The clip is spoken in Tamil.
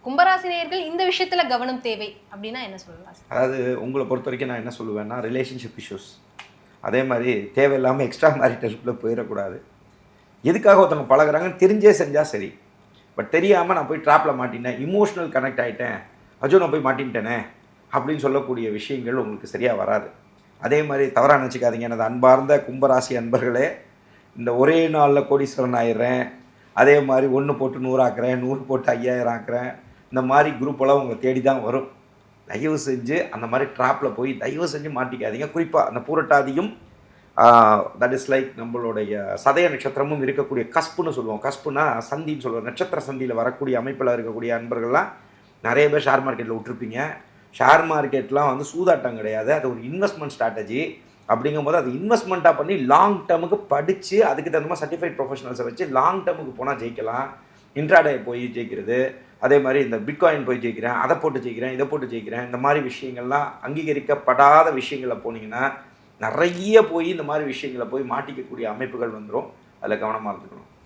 கும்பராசினியர்கள் இந்த விஷயத்துல கவனம் தேவை அப்படின்னா என்ன சொல்லலாம்? அதாவது உங்களை பொறுத்த வரைக்கும் நான் என்ன சொல்லுவேன்னா, ரிலேஷன்ஷிப் இஷ்யூஸ். அதே மாதிரி தேவையில்லாமல் எக்ஸ்ட்ரா மேரிட்டலுக்குள்ளே போயிடக்கூடாது. எதுக்காக ஒருத்தவங்க பழகுறாங்கன்னு தெரிஞ்சே செஞ்சால் சரி. பட் தெரியாமல் நான் போய் ட்ராப்பில் மாட்டினேன், இமோஷனல் கனெக்ட் ஆகிட்டேன், அஜோ நான் போய் மாட்டின்ட்டேனே அப்படின்னு சொல்லக்கூடிய விஷயங்கள் உங்களுக்கு சரியாக வராது. அதே மாதிரி தவறாக நினச்சிக்காதீங்க, எனது அன்பார்ந்த கும்பராசி அன்பர்களே. இந்த ஒரே நாளில் கோடீஸ்வரன் ஆயிடுறேன், அதே மாதிரி 1 போட்டு 100 ஆக்குறேன், 100 போட்டு 5000 ஆக்குறேன், இந்த மாதிரி குரூப்பெல்லாம் உங்களை தேடி தான் வரும். தயவு செஞ்சு அந்த மாதிரி ட்ராப்பில் போய் தயவு செஞ்சு மாட்டிக்காதீங்க. குறிப்பாக அந்த பூரட்டாதியும் தட் இஸ் லைக் நம்மளுடைய சதய நட்சத்திரமும் இருக்கக்கூடிய கஸ்புன்னு சொல்லுவோம். கஸ்புனா சந்தின்னு சொல்லுவோம். நட்சத்திர சந்தியில் வரக்கூடிய அமைப்பில் இருக்கக்கூடிய அன்பர்கள்லாம் நிறைய பேர் ஷேர் மார்க்கெட்டில் விட்டுருப்பீங்க. ஷேர் மார்க்கெட்லாம் வந்து சூதாட்டம் கிடையாது, அது ஒரு இன்வெஸ்ட்மெண்ட் ஸ்ட்ராட்டஜி. அப்படிங்கும்போது அது இன்வெஸ்ட்மெண்ட்டாக பண்ணி லாங் டேர்முக்கு படித்து அதுக்கு தகுந்த மாதிரி சர்டிஃபைட் ப்ரொஃபஷனல்ஸை வச்சு லாங் டேர்முக்கு போனால் ஜெயிக்கலாம். இன்ட்ராடே போய் ஜெயிக்கிறது, அதே மாதிரி இந்த பிட்காயின் போய் ஜெயிக்கிறேன், அதை போட்டு ஜெயிக்கிறேன், இதை போட்டு ஜெயிக்கிறேன், இந்த மாதிரி விஷயங்கள்லாம் அங்கீகரிக்கப்படாத விஷயங்களில் போனீங்கன்னா நிறைய போய் இந்த மாதிரி விஷயங்களை போய் மாட்டிக்கக்கூடிய அமைப்புகள் வந்துடும். அதில் கவனமாக இருந்துக்கணும்.